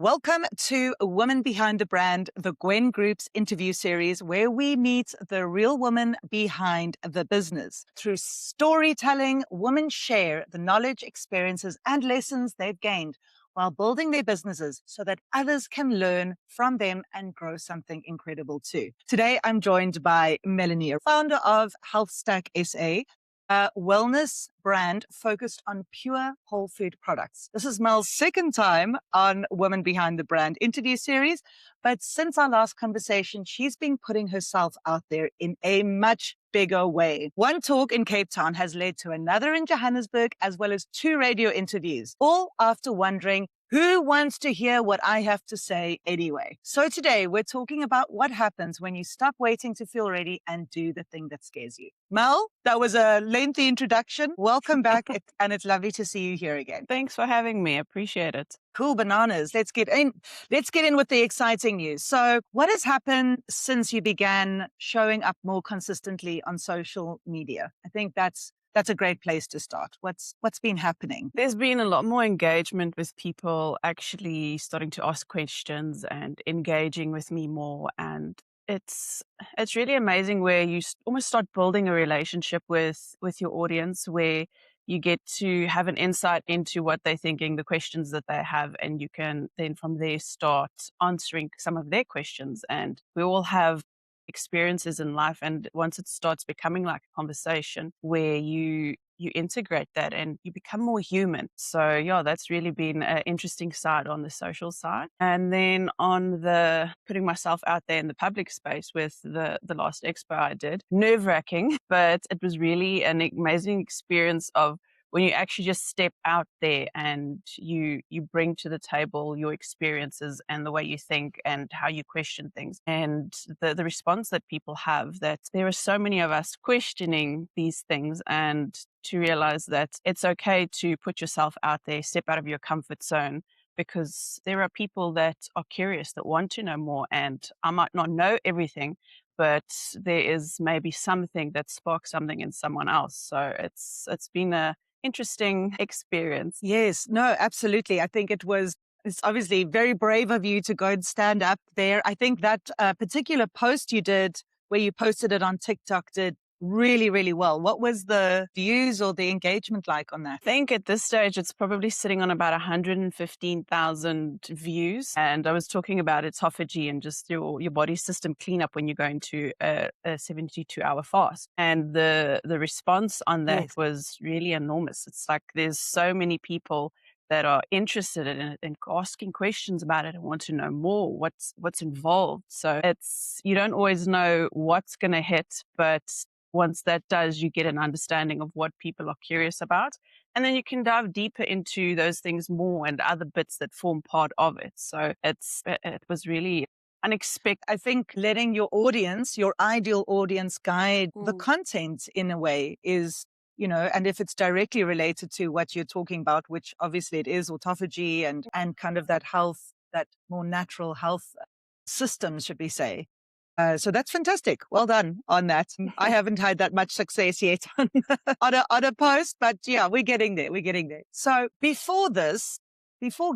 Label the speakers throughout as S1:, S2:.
S1: Welcome to Women Behind the Brand, the GWEN Group's interview series, where we meet the real women behind the business. Through storytelling, women share the knowledge, experiences, and lessons they've gained while building their businesses so that others can learn from them and grow something incredible too. Today, I'm joined by Melanie, founder of Health Stack SA, a wellness brand focused on pure whole food products. This is Mel's second time on Women Behind the Brand interview series, but since our last conversation, she's been putting herself out there in a much bigger way. One talk in Cape Town has led to another in Johannesburg, as well as 2 radio interviews, all after wondering, who wants to hear what I have to say anyway? So today we're talking about what happens when you stop waiting to feel ready and do the thing that scares you. Mel, that was a lengthy introduction. Welcome back, and it's lovely to see you here again.
S2: Thanks for having me. Appreciate it.
S1: Cool bananas. Let's get in. Let's get in with the exciting news. So what has happened since you began showing up more consistently on social media? I think that's a great place to start. What's been happening?
S2: There's been a lot more engagement with people actually starting to ask questions and engaging with me more. And it's really amazing where you almost start building a relationship with your audience, where you get to have an insight into what they're thinking, the questions that they have, and you can then from there start answering some of their questions. And we all have experiences in life, and once it starts becoming like a conversation where you integrate that and you become more human. So yeah, that's really been an interesting side on the social side. And then on the putting myself out there in the public space with the last expo I did, nerve-wracking, but it was really an amazing experience of when you actually just step out there and you bring to the table your experiences and the way you think and how you question things, and the response that people have, that there are so many of us questioning these things, and to realize that it's okay to put yourself out there, step out of your comfort zone, because there are people that are curious, that want to know more, and I might not know everything, but there is maybe something that sparks something in someone else. So it's been a interesting experience.
S1: Yes, no, absolutely. I think it's obviously very brave of you to go and stand up there. I think that particular post you did where you posted it on TikTok did really, really well. What was the views or the engagement like on that?
S2: I think at this stage, it's probably sitting on about 115,000 views. And I was talking about autophagy and just your body system cleanup when you go into a 72-hour fast. And the response on that
S1: Yes.
S2: was really enormous. It's like there's so many people that are interested in it and asking questions about it and want to know more, what's involved. So you don't always know what's going to hit, but once that does, you get an understanding of what people are curious about. And then you can dive deeper into those things more and other bits that form part of it. So it was really unexpected.
S1: I think letting your audience, your ideal audience, guide the content in a way is, and if it's directly related to what you're talking about, which obviously it is, autophagy and kind of that health, that more natural health system, should we say. So that's fantastic. Well done on that. I haven't had that much success yet on a post, but yeah, we're getting there. We're getting there. So before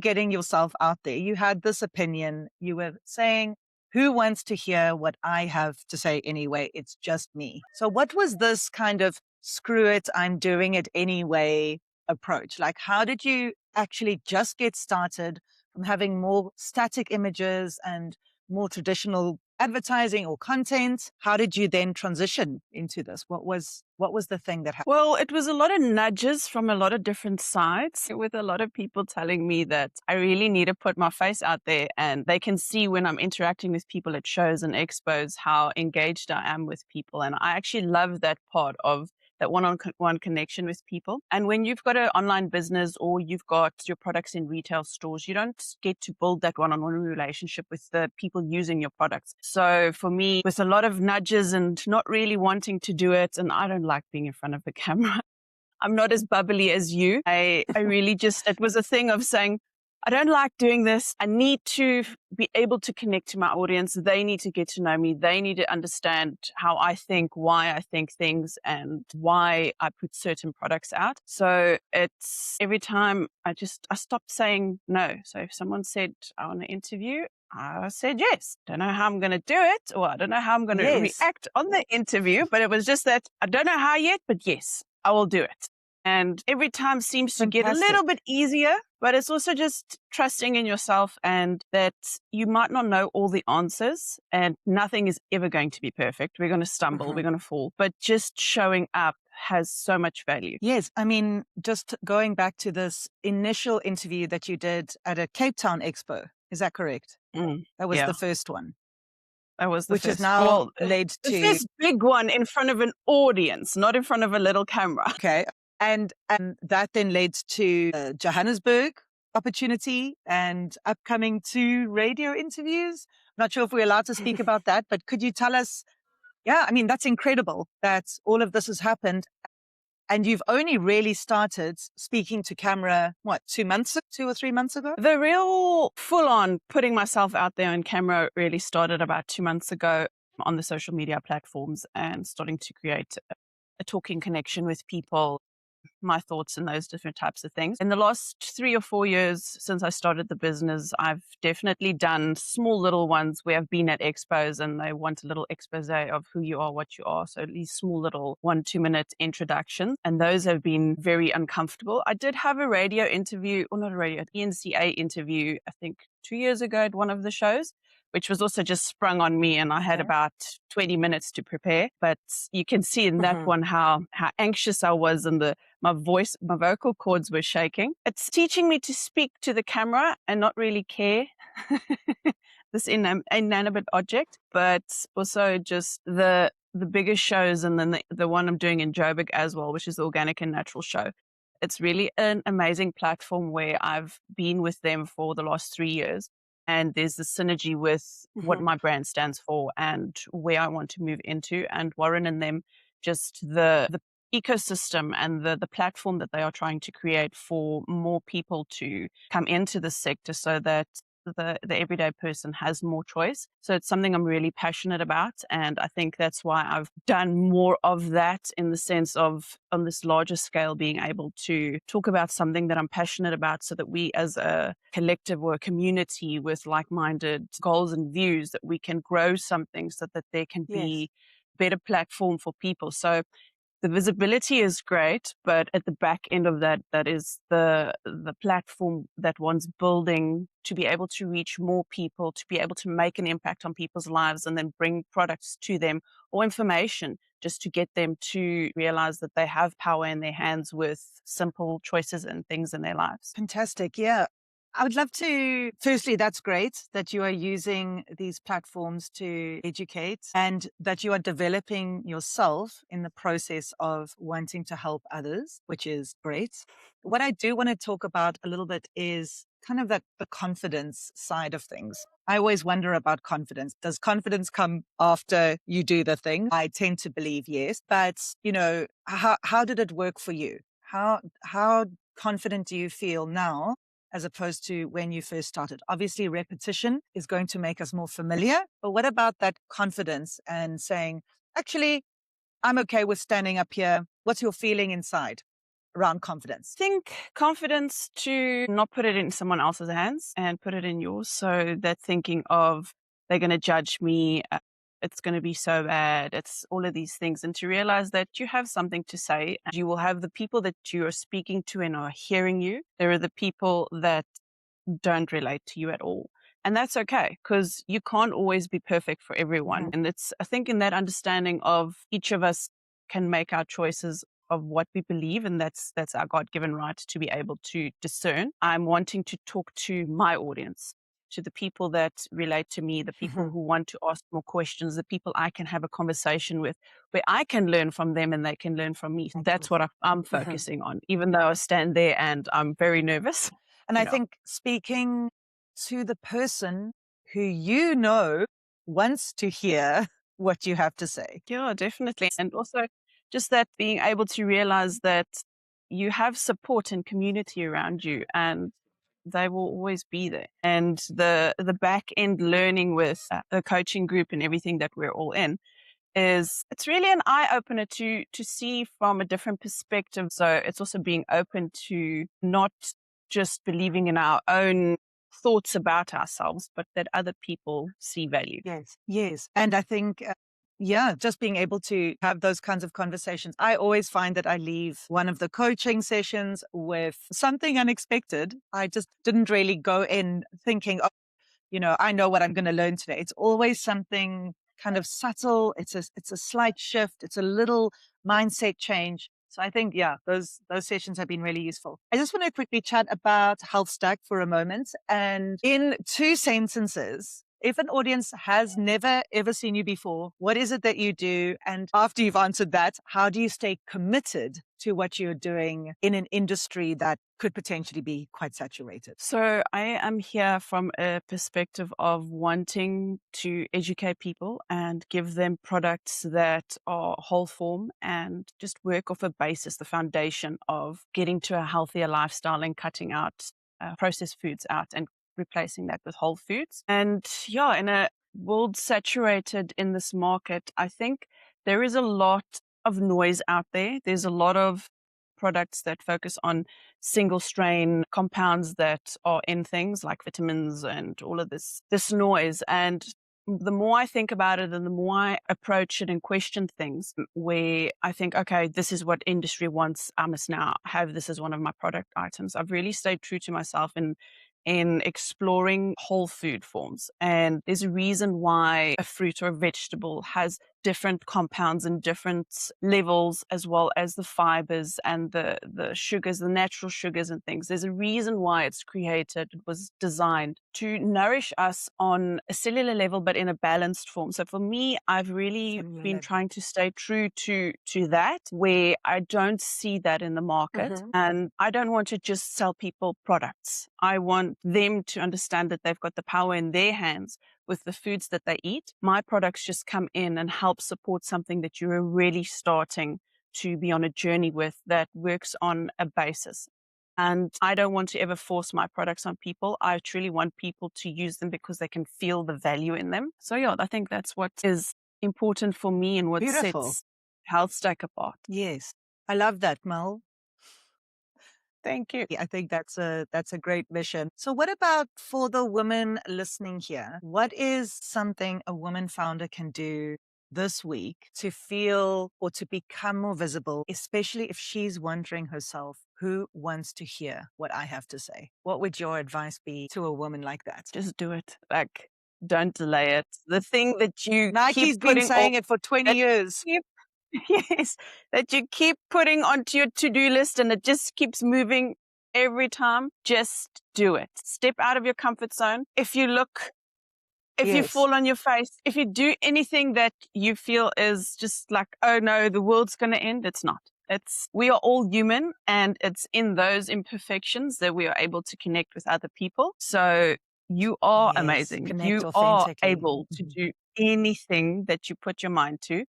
S1: getting yourself out there, you had this opinion. You were saying, who wants to hear what I have to say anyway? It's just me. So what was this kind of screw it, I'm doing it anyway approach? Like, how did you actually just get started from having more static images and more traditional advertising or content? How did you then transition into this? What was the thing that happened?
S2: Well, it was a lot of nudges from a lot of different sides, with a lot of people telling me that I really need to put my face out there, and they can see when I'm interacting with people at shows and expos how engaged I am with people. And I actually love that part of that one-on-one connection with people. And when you've got an online business or you've got your products in retail stores, you don't get to build that one-on-one relationship with the people using your products. So for me, with a lot of nudges and not really wanting to do it, and I don't like being in front of the camera. I'm not as bubbly as you. I really it was a thing of saying, I don't like doing this. I need to be able to connect to my audience. They need to get to know me. They need to understand how I think, why I think things, and why I put certain products out. So it's every time I stopped saying no. So if someone said, I want to interview, I said yes. Don't know how I'm going to do it, or I don't know how I'm going to
S1: Yes.
S2: react on the interview, but it was just that I don't know how yet, but yes, I will do it. And every time seems to get a
S1: Fantastic.
S2: little bit easier, but it's also just trusting in yourself and that you might not know all the answers and nothing is ever going to be perfect. We're going to stumble, we're going to fall, but just showing up has so much value.
S1: Yes. I mean, just going back to this initial interview that you did at a Cape Town expo. Is that correct? That was
S2: Yeah,
S1: the first one,
S2: that was the
S1: which has
S2: first.
S1: now
S2: Well,
S1: led
S2: the
S1: to,
S2: first big one in front of an audience, not in front of a little camera.
S1: okay. And that then led to Johannesburg opportunity and upcoming 2 radio interviews. I'm not sure if we're allowed to speak about that, but could you tell us? Yeah, I mean, that's incredible that all of this has happened. And you've only really started speaking to camera, what, 2 or 3 months ago?
S2: The real full on putting myself out there on camera really started about 2 months ago on the social media platforms and starting to create a talking connection with people, my thoughts and those different types of things. In the last 3 or 4 years since I started the business, I've definitely done small little ones where I've been at expos and they want a little expose of who you are, what you are. So these small little 1-2 minute introductions. And those have been very uncomfortable. I did have a radio interview, or not a radio, an ENCA interview, I think 2 years ago at one of the shows, which was also just sprung on me. And I had
S1: Okay.
S2: about 20 minutes to prepare. But you can see in that one how anxious I was and my vocal cords were shaking. It's teaching me to speak to the camera and not really care this inanimate object, but also just the bigger shows and then the one I'm doing in Joburg as well, which is the Organic and Natural Show. It's really an amazing platform where I've been with them for the last 3 years. And there's the synergy with what my brand stands for and where I want to move into. And Warren and them, just the ecosystem and the platform that they are trying to create for more people to come into the sector so that the everyday person has more choice. So it's something I'm really passionate about. And I think that's why I've done more of that in the sense of on this larger scale, being able to talk about something that I'm passionate about so that we as a collective or a community with like-minded goals and views that we can grow something so that there can
S1: Yes.
S2: be better platform for people. So the visibility is great, but at the back end of that, that is the platform that one's building to be able to reach more people, to be able to make an impact on people's lives and then bring products to them or information just to get them to realize that they have power in their hands with simple choices and things in their lives.
S1: Fantastic. Yeah. I would love to. Firstly, that's great that you are using these platforms to educate and that you are developing yourself in the process of wanting to help others, which is great. What I do want to talk about a little bit is kind of the confidence side of things. I always wonder about confidence. Does confidence come after you do the thing? I tend to believe yes, but how did it work for you? How confident do you feel now as opposed to when you first started? Obviously, repetition is going to make us more familiar, but what about that confidence and saying, actually, I'm okay with standing up here? What's your feeling inside around confidence?
S2: Think confidence to not put it in someone else's hands and put it in yours. So that thinking of they're going to judge me, it's going to be so bad, it's all of these things. And to realize that you have something to say, and you will have the people that you are speaking to and are hearing you. There are the people that don't relate to you at all. And that's okay because you can't always be perfect for everyone. And it's, I think, in that understanding of each of us can make our choices of what we believe, and that's our God-given right to be able to discern. I'm wanting to talk to my audience, to the people that relate to me, the people who want to ask more questions, the people I can have a conversation with, where I can learn from them and they can learn from me. That's what I'm focusing on, even though I stand there and I'm very nervous.
S1: And I
S2: You know,
S1: think speaking to the person who you know wants to hear what you have to say.
S2: yeah, definitely. And also just that being able to realize that you have support and community around you. And they will always be there. And the back end learning with the coaching group and everything that we're all in it's really an eye opener to see from a different perspective. So it's also being open to not just believing in our own thoughts about ourselves, but that other people see value.
S1: Yes, yes. And I think, yeah, just being able to have those kinds of conversations. I always find that I leave one of the coaching sessions with something unexpected. I just didn't really go in thinking, I know what I'm going to learn today. It's always something kind of subtle. It's a slight shift. It's a little mindset change. So I think, yeah, those sessions have been really useful. I just want to quickly chat about Health Stack for a moment. And in 2 sentences, if an audience has never ever seen you before, what is it that you do? And after you've answered that, how do you stay committed to what you're doing in an industry that could potentially be quite saturated?
S2: So I am here from a perspective of wanting to educate people and give them products that are whole form and just work off a basis, the foundation of getting to a healthier lifestyle and cutting out processed foods out and replacing that with whole foods. And yeah, in a world saturated in this market, I think there is a lot of noise out there. There's a lot of products that focus on single strain compounds that are in things like vitamins and all of this noise. And the more I think about it and the more I approach it and question things where I think, okay, this is what industry wants. I must now have this as one of my product items. I've really stayed true to myself in exploring whole food forms. And there's a reason why a fruit or a vegetable has different compounds and different levels, as well as the fibers and the sugars, the natural sugars and things. There's a reason why it's created. It was designed to nourish us on a cellular level, but in a balanced form. So for me, I've really been trying to stay true to that, where I don't see that in the market. And I don't want to just sell people products. I want them to understand that they've got the power in their hands with the foods that they eat. My products just come in and help support something that you're really starting to be on a journey with that works on a basis. And I don't want to ever force my products on people. I truly want people to use them because they can feel the value in them. So yeah, I think that's what is important for me and what
S1: Beautiful.
S2: sets Health Stack apart.
S1: Yes. I love that, Mel.
S2: Thank you.
S1: I think that's a great mission. So what about for the women listening here? What is something a woman founder can do this week to feel or to become more visible, especially if she's wondering herself, who wants to hear what I have to say? What would your advice be to a woman like that?
S2: Just do it. Like, don't delay it. The thing that you
S1: Nike's
S2: keep
S1: been
S2: putting
S1: saying
S2: off,
S1: it for 20 years.
S2: yes, that you keep putting onto your to-do list and it just keeps moving every time. Just do it. Step out of your comfort zone. If you
S1: Yes.
S2: fall on your face, if you do anything that you feel is just like, oh no, the world's going to end, it's not. We are all human, and it's in those imperfections that we are able to connect with other people. So you are
S1: Yes,
S2: amazing.
S1: connect
S2: You are
S1: authentically.
S2: able to do anything that you put your mind to.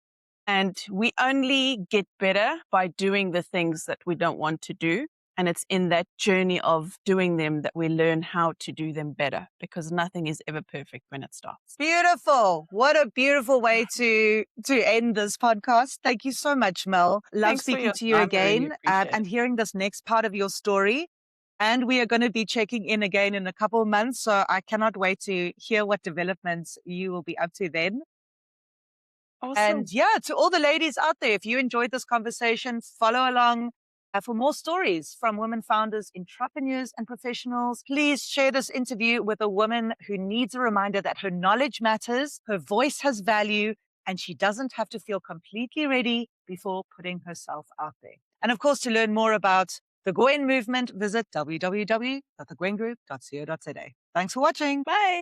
S2: And we only get better by doing the things that we don't want to do. And it's in that journey of doing them that we learn how to do them better, because nothing is ever perfect when it starts.
S1: Beautiful. What a beautiful way to end this podcast. Thank you so much, Mel. Love
S2: Thanks for
S1: speaking
S2: your
S1: to you
S2: time. I really
S1: again
S2: appreciate
S1: and
S2: it.
S1: hearing this next part of your story. And we are going to be checking in again in a couple of months. So I cannot wait to hear what developments you will be up to then.
S2: Awesome.
S1: And yeah, to all the ladies out there, if you enjoyed this conversation, follow along for more stories from women founders, entrepreneurs, and professionals. Please share this interview with a woman who needs a reminder that her knowledge matters, her voice has value, and she doesn't have to feel completely ready before putting herself out there. And of course, to learn more about the GWEN movement, visit www.thegwengroup.co.za. Thanks for watching.
S2: Bye.